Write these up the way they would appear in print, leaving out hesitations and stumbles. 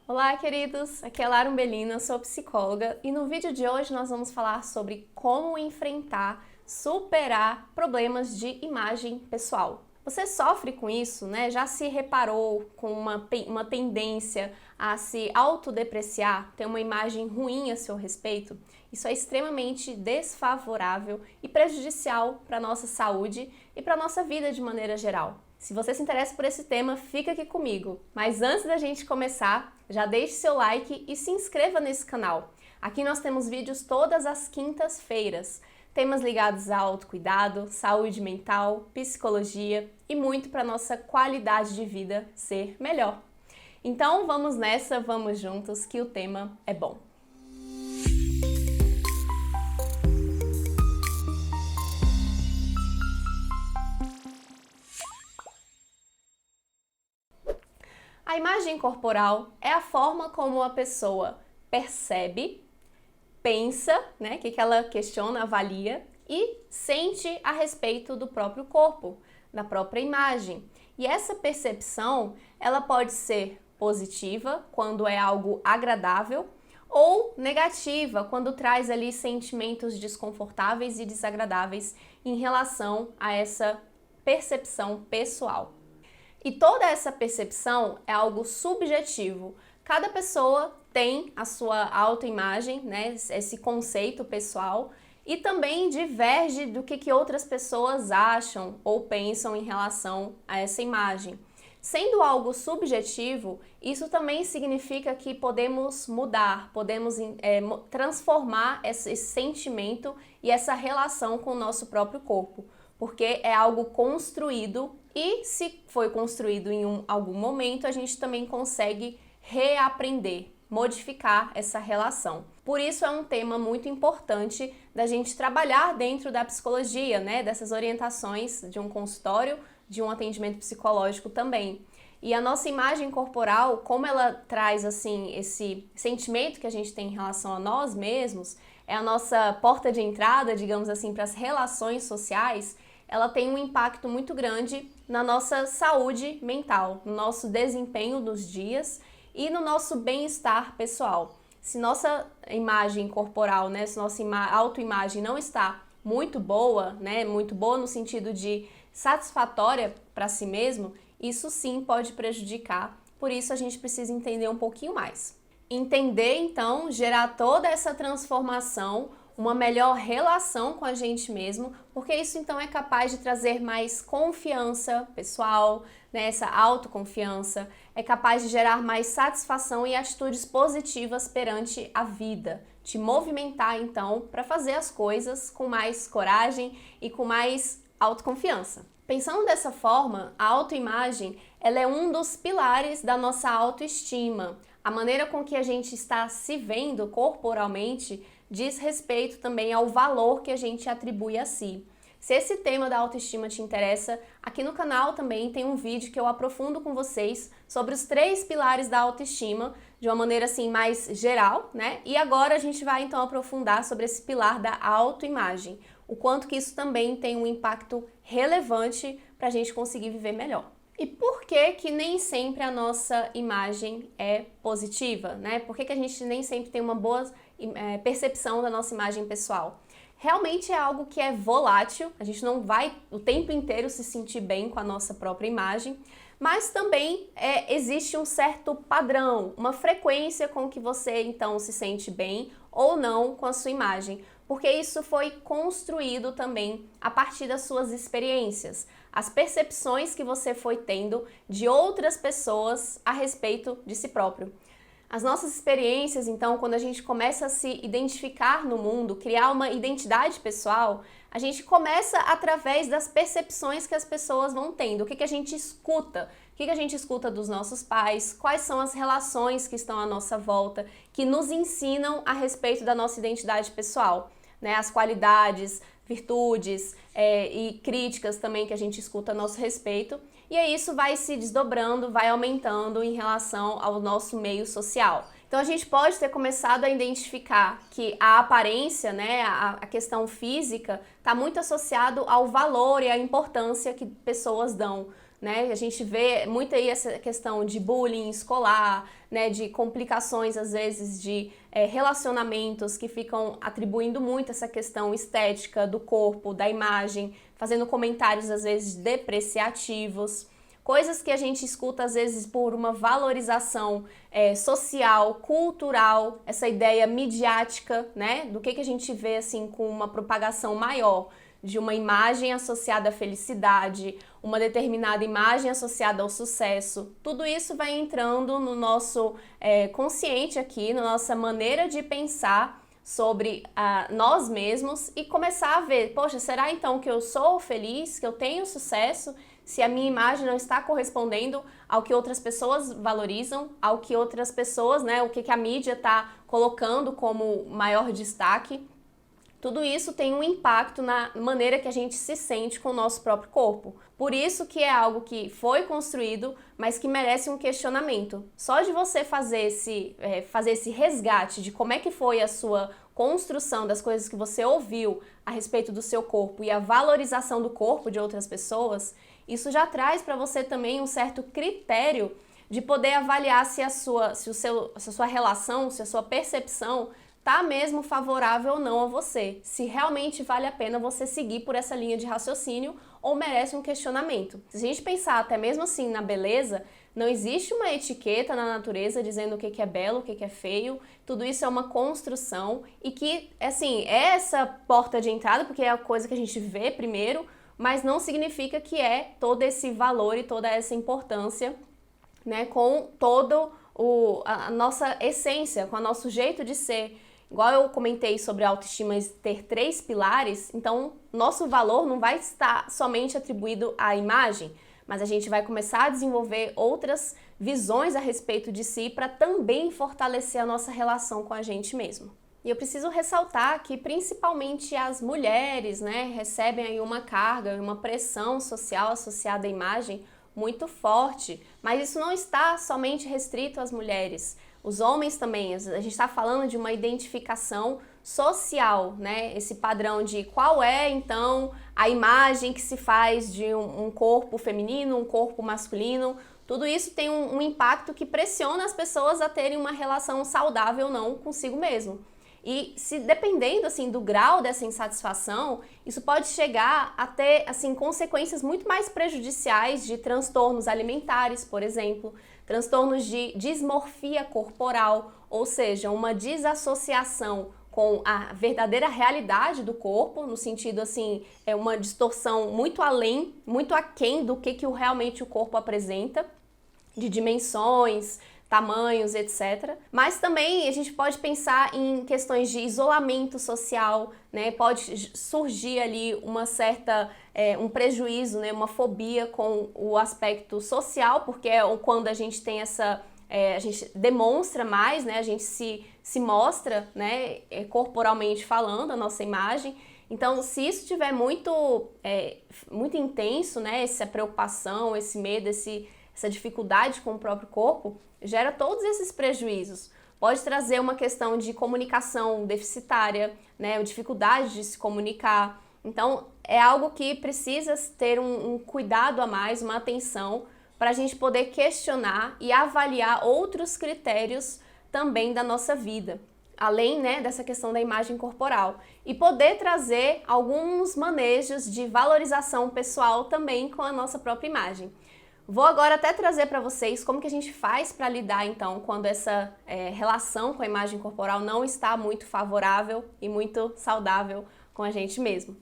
Olá, queridos! Aqui é Lara Umbelina, sou psicóloga e no vídeo de hoje nós vamos falar sobre como enfrentar, superar problemas de imagem pessoal. Você sofre com isso, né? Já se reparou com uma tendência a se autodepreciar, ter uma imagem ruim a seu respeito? Isso é extremamente desfavorável e prejudicial para a nossa saúde e para a nossa vida de maneira geral. Se você se interessa por esse tema, fica aqui comigo. Mas antes da gente começar, já deixe seu like e se inscreva nesse canal. Aqui nós temos vídeos todas as quintas-feiras. Temas ligados a autocuidado, saúde mental, psicologia e muito para nossa qualidade de vida ser melhor. Então vamos nessa, vamos juntos que o tema é bom. A imagem corporal é a forma como a pessoa percebe, pensa, né, que ela questiona, avalia e sente a respeito do próprio corpo, da própria imagem. E essa percepção, ela pode ser positiva, quando é algo agradável, ou negativa, quando traz ali sentimentos desconfortáveis e desagradáveis em relação a essa percepção pessoal. E toda essa percepção é algo subjetivo. Cada pessoa tem a sua autoimagem, né, esse conceito pessoal, e também diverge do que outras pessoas acham ou pensam em relação a essa imagem. Sendo algo subjetivo, isso também significa que podemos mudar, podemos transformar esse sentimento e essa relação com o nosso próprio corpo, porque é algo construído e se foi construído em algum momento, a gente também consegue reaprender, modificar essa relação. Por isso é um tema muito importante da gente trabalhar dentro da psicologia, né? Dessas orientações de um consultório, de um atendimento psicológico também. E a nossa imagem corporal, como ela traz assim esse sentimento que a gente tem em relação a nós mesmos, é a nossa porta de entrada, digamos assim, para as relações sociais. Ela tem um impacto muito grande na nossa saúde mental, no nosso desempenho nos dias e no nosso bem-estar pessoal. Se nossa imagem corporal, né, se nossa autoimagem não está muito boa, né, muito boa no sentido de satisfatória para si mesmo, isso sim pode prejudicar. Por isso a gente precisa entender um pouquinho mais. Entender, então, gerar toda essa transformação, uma melhor relação com a gente mesmo, porque isso então é capaz de trazer mais confiança pessoal, né, essa autoconfiança, é capaz de gerar mais satisfação e atitudes positivas perante a vida, te movimentar então para fazer as coisas com mais coragem e com mais autoconfiança. Pensando dessa forma, a autoimagem, ela é um dos pilares da nossa autoestima. A maneira com que a gente está se vendo corporalmente diz respeito também ao valor que a gente atribui a si. Se esse tema da autoestima te interessa, aqui no canal também tem um vídeo que eu aprofundo com vocês sobre os 3 pilares da autoestima, de uma maneira assim mais geral, né? E agora a gente vai então aprofundar sobre esse pilar da autoimagem, o quanto que isso também tem um impacto relevante para a gente conseguir viver melhor. E por que que nem sempre a nossa imagem é positiva, né? Por que que a gente nem sempre tem uma boa percepção da nossa imagem pessoal? Realmente é algo que é volátil, a gente não vai o tempo inteiro se sentir bem com a nossa própria imagem, mas também existe um certo padrão, uma frequência com que você então se sente bem ou não com a sua imagem, porque isso foi construído também a partir das suas experiências, as percepções que você foi tendo de outras pessoas a respeito de si próprio. As nossas experiências, então, quando a gente começa a se identificar no mundo, criar uma identidade pessoal, a gente começa através das percepções que as pessoas vão tendo. O que a gente escuta? O que a gente escuta dos nossos pais? Quais são as relações que estão à nossa volta, que nos ensinam a respeito da nossa identidade pessoal, né? As qualidades, virtudes e críticas também que a gente escuta a nosso respeito. E aí isso vai se desdobrando, vai aumentando em relação ao nosso meio social. Então a gente pode ter começado a identificar que a aparência, né, a questão física, está muito associado ao valor e à importância que pessoas dão né? A gente vê muito aí essa questão de bullying escolar, né? De complicações, às vezes, de relacionamentos que ficam atribuindo muito essa questão estética do corpo, da imagem, fazendo comentários, às vezes, depreciativos. Coisas que a gente escuta, às vezes, por uma valorização social, cultural, essa ideia midiática, né? Do que a gente vê, assim, com uma propagação maior de uma imagem associada à felicidade, uma determinada imagem associada ao sucesso. Tudo isso vai entrando no nosso consciente aqui, na nossa maneira de pensar sobre nós mesmos e começar a ver, poxa, será então que eu sou feliz, que eu tenho sucesso, se a minha imagem não está correspondendo ao que outras pessoas valorizam, ao que outras pessoas, né, o que a mídia está colocando como maior destaque? Tudo isso tem um impacto na maneira que a gente se sente com o nosso próprio corpo. Por isso que é algo que foi construído, mas que merece um questionamento. Só de você fazer esse resgate de como é que foi a sua construção das coisas que você ouviu a respeito do seu corpo e a valorização do corpo de outras pessoas, isso já traz para você também um certo critério de poder avaliar se a sua relação, se a sua percepção tá mesmo favorável ou não a você, se realmente vale a pena você seguir por essa linha de raciocínio ou merece um questionamento. Se a gente pensar até mesmo assim na beleza, não existe uma etiqueta na natureza dizendo o que é belo, o que é feio, tudo isso é uma construção e que, assim, é essa porta de entrada, porque é a coisa que a gente vê primeiro, mas não significa que é todo esse valor e toda essa importância, né, com todo a nossa essência, com o nosso jeito de ser. Igual eu comentei sobre a autoestima ter 3 pilares, então nosso valor não vai estar somente atribuído à imagem, mas a gente vai começar a desenvolver outras visões a respeito de si para também fortalecer a nossa relação com a gente mesmo. E eu preciso ressaltar que principalmente as mulheres, né, recebem aí uma carga, uma pressão social associada à imagem muito forte, mas isso não está somente restrito às mulheres. Os homens também, a gente está falando de uma identificação social, né? Esse padrão de qual é, então, a imagem que se faz de um corpo feminino, um corpo masculino. Tudo isso tem um impacto que pressiona as pessoas a terem uma relação saudável ou não consigo mesmo. E se dependendo assim do grau dessa insatisfação, isso pode chegar a ter assim consequências muito mais prejudiciais de transtornos alimentares, por exemplo, transtornos de dismorfia corporal, ou seja, uma desassociação com a verdadeira realidade do corpo, no sentido assim, é uma distorção muito além, muito aquém do que realmente o corpo apresenta, de dimensões, tamanhos, etc. Mas também a gente pode pensar em questões de isolamento social, né? Pode surgir ali uma certa, um prejuízo, né? Uma fobia com o aspecto social, porque é quando a gente tem a gente demonstra mais, né? A gente se mostra, né? Corporalmente falando, a nossa imagem. Então, se isso estiver muito intenso, né? Essa preocupação, esse medo, essa dificuldade com o próprio corpo, gera todos esses prejuízos. Pode trazer uma questão de comunicação deficitária, né, dificuldade de se comunicar. Então, é algo que precisa ter um cuidado a mais, uma atenção, para a gente poder questionar e avaliar outros critérios também da nossa vida, além, né, dessa questão da imagem corporal. E poder trazer alguns manejos de valorização pessoal também com a nossa própria imagem. Vou agora até trazer para vocês como que a gente faz para lidar, então, quando essa relação com a imagem corporal não está muito favorável e muito saudável com a gente mesmo.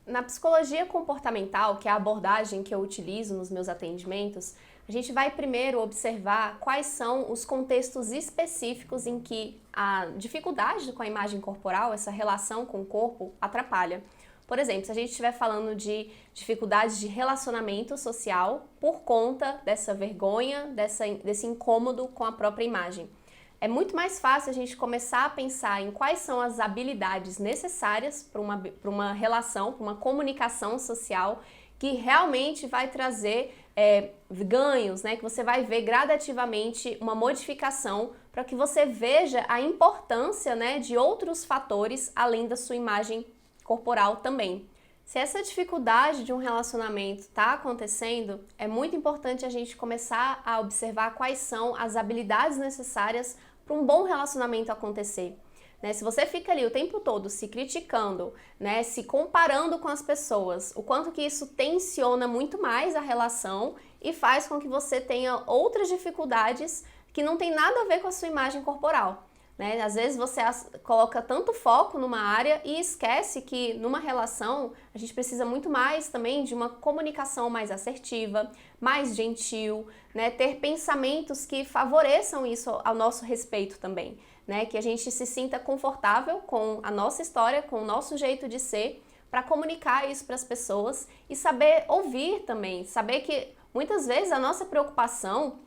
Na psicologia comportamental, que é a abordagem que eu utilizo nos meus atendimentos, a gente vai primeiro observar quais são os contextos específicos em que a dificuldade com a imagem corporal, essa relação com o corpo, atrapalha. Por exemplo, se a gente estiver falando de dificuldades de relacionamento social por conta dessa vergonha, desse incômodo com a própria imagem. É muito mais fácil a gente começar a pensar em quais são as habilidades necessárias para uma relação, para uma comunicação social que realmente vai trazer ganhos, né? Que você vai ver gradativamente uma modificação para que você veja a importância, né, de outros fatores além da sua imagem corporal também. Se essa dificuldade de um relacionamento está acontecendo, é muito importante a gente começar a observar quais são as habilidades necessárias para um bom relacionamento acontecer. Né? Se você fica ali o tempo todo se criticando, né, se comparando com as pessoas, o quanto que isso tensiona muito mais a relação e faz com que você tenha outras dificuldades que não tem nada a ver com a sua imagem corporal. Né? Às vezes você coloca tanto foco numa área e esquece que numa relação a gente precisa muito mais também de uma comunicação mais assertiva, mais gentil, né? Ter pensamentos que favoreçam isso ao nosso respeito também, né? Que a gente se sinta confortável com a nossa história, com o nosso jeito de ser, para comunicar isso para as pessoas e saber ouvir também, saber que muitas vezes a nossa preocupação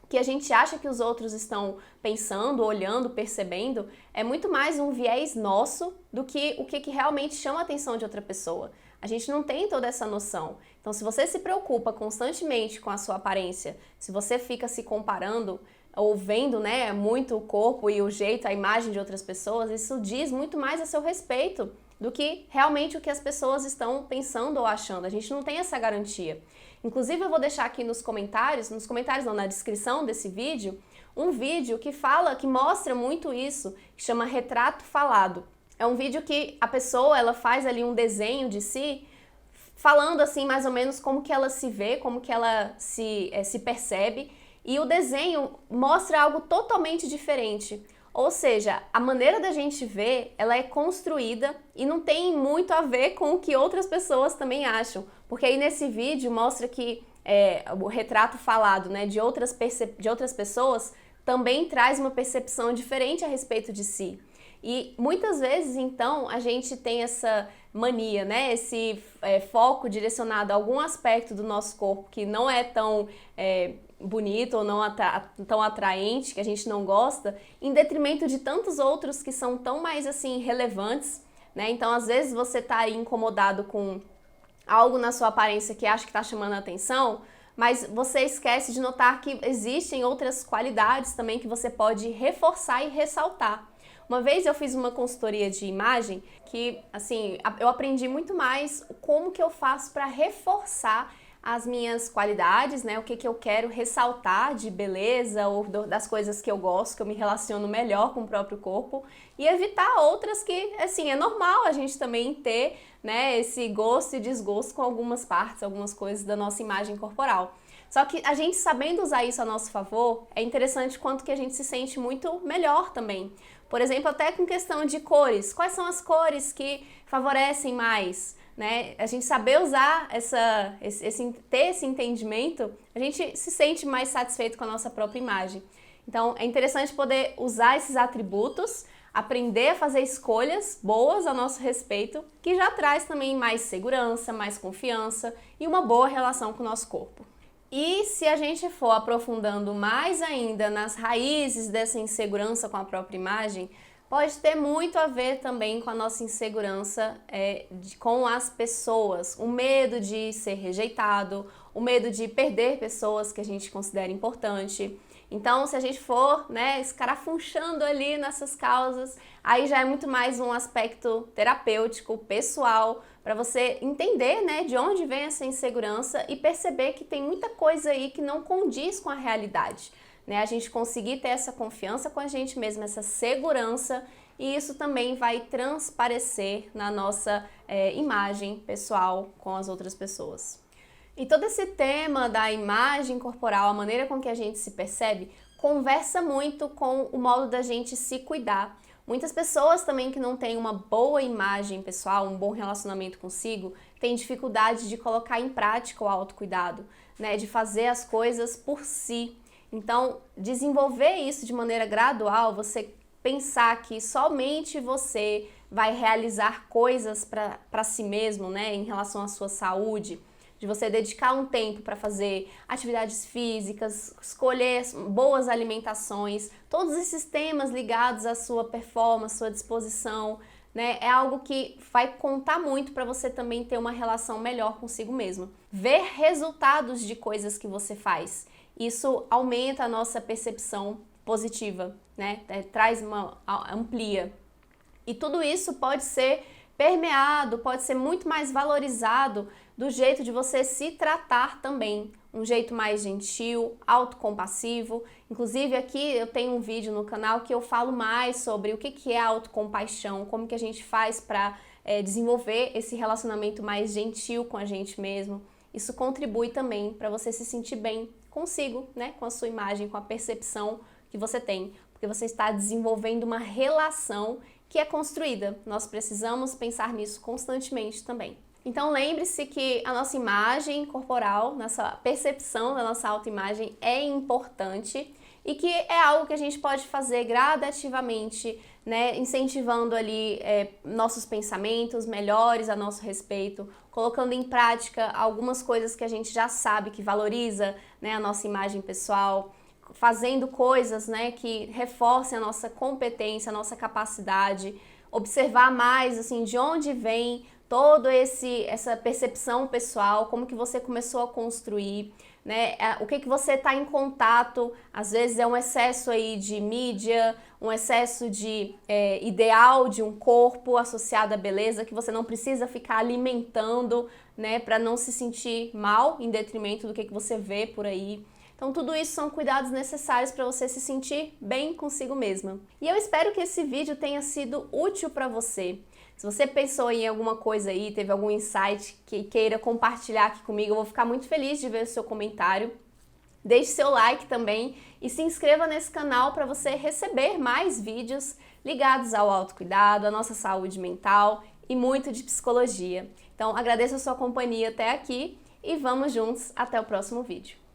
que a gente acha que os outros estão pensando, olhando, percebendo, é muito mais um viés nosso do que o que realmente chama a atenção de outra pessoa. A gente não tem toda essa noção. Então, se você se preocupa constantemente com a sua aparência, se você fica se comparando ou vendo, né, muito o corpo e o jeito, a imagem de outras pessoas, isso diz muito mais a seu respeito do que realmente o que as pessoas estão pensando ou achando. A gente não tem essa garantia. Inclusive, eu vou deixar aqui nos comentários não, na descrição desse vídeo, um vídeo que mostra muito isso, que chama Retrato Falado. É um vídeo que a pessoa, ela faz ali um desenho de si, falando assim mais ou menos como que ela se vê, como que ela se percebe, e o desenho mostra algo totalmente diferente. Ou seja, a maneira da gente ver, ela é construída e não tem muito a ver com o que outras pessoas também acham. Porque aí nesse vídeo mostra que o retrato falado, né, de outras pessoas também traz uma percepção diferente a respeito de si. E muitas vezes, então, a gente tem essa mania, né, esse foco direcionado a algum aspecto do nosso corpo que não é tão bonito ou não tão atraente, que a gente não gosta, em detrimento de tantos outros que são tão mais assim relevantes, né? Então, às vezes você tá aí incomodado com algo na sua aparência que acha que tá chamando a atenção, mas você esquece de notar que existem outras qualidades também que você pode reforçar e ressaltar. Uma vez eu fiz uma consultoria de imagem que, assim, eu aprendi muito mais como que eu faço para reforçar as minhas qualidades, né? O que eu quero ressaltar de beleza ou das coisas que eu gosto, que eu me relaciono melhor com o próprio corpo e evitar outras que, assim, é normal a gente também ter, né, esse gosto e desgosto com algumas partes, algumas coisas da nossa imagem corporal. Só que a gente sabendo usar isso a nosso favor, é interessante quanto que a gente se sente muito melhor também. Por exemplo, até com questão de cores. Quais são as cores que favorecem mais? Né? A gente saber usar ter esse entendimento, a gente se sente mais satisfeito com a nossa própria imagem. Então, é interessante poder usar esses atributos, aprender a fazer escolhas boas a nosso respeito, que já traz também mais segurança, mais confiança e uma boa relação com o nosso corpo. E se a gente for aprofundando mais ainda nas raízes dessa insegurança com a própria imagem, pode ter muito a ver também com a nossa insegurança com as pessoas, o medo de ser rejeitado, o medo de perder pessoas que a gente considera importante. Então, se a gente for, né, escarafunchando ali nessas causas, aí já é muito mais um aspecto terapêutico, pessoal, para você entender, né, de onde vem essa insegurança e perceber que tem muita coisa aí que não condiz com a realidade. Né, a gente conseguir ter essa confiança com a gente mesmo, essa segurança, e isso também vai transparecer na nossa imagem pessoal com as outras pessoas. E todo esse tema da imagem corporal, a maneira com que a gente se percebe, conversa muito com o modo da gente se cuidar. Muitas pessoas também que não têm uma boa imagem pessoal, um bom relacionamento consigo, têm dificuldade de colocar em prática o autocuidado, né, de fazer as coisas por si. Então, desenvolver isso de maneira gradual, você pensar que somente você vai realizar coisas para si mesmo, né, em relação à sua saúde, de você dedicar um tempo para fazer atividades físicas, escolher boas alimentações, todos esses temas ligados à sua performance, sua disposição, né, é algo que vai contar muito para você também ter uma relação melhor consigo mesmo. Ver resultados de coisas que você faz. Isso aumenta a nossa percepção positiva, né? Amplia. E tudo isso pode ser permeado, pode ser muito mais valorizado do jeito de você se tratar também. Um jeito mais gentil, autocompassivo. Inclusive aqui eu tenho um vídeo no canal que eu falo mais sobre o que é autocompaixão, como que a gente faz para desenvolver esse relacionamento mais gentil com a gente mesmo. Isso contribui também para você se sentir bem consigo, né? Com a sua imagem, com a percepção que você tem, porque você está desenvolvendo uma relação que é construída. Nós precisamos pensar nisso constantemente também. Então lembre-se que a nossa imagem corporal, nossa percepção da nossa autoimagem é importante e que é algo que a gente pode fazer gradativamente, né, incentivando ali nossos pensamentos melhores a nosso respeito, colocando em prática algumas coisas que a gente já sabe que valoriza, né, a nossa imagem pessoal, fazendo coisas, né, que reforcem a nossa competência, a nossa capacidade, observar mais assim de onde vem toda essa percepção pessoal, como que você começou a construir, né? O que você está em contato, às vezes é um excesso aí de mídia, um excesso de ideal de um corpo associado à beleza que você não precisa ficar alimentando, né, para não se sentir mal em detrimento do que você vê por aí. Então tudo isso são cuidados necessários para você se sentir bem consigo mesma. E eu espero que esse vídeo tenha sido útil para você. Se você pensou em alguma coisa aí, teve algum insight que queira compartilhar aqui comigo, eu vou ficar muito feliz de ver o seu comentário. Deixe seu like também e se inscreva nesse canal para você receber mais vídeos ligados ao autocuidado, à nossa saúde mental e muito de psicologia. Então agradeço a sua companhia até aqui e vamos juntos até o próximo vídeo.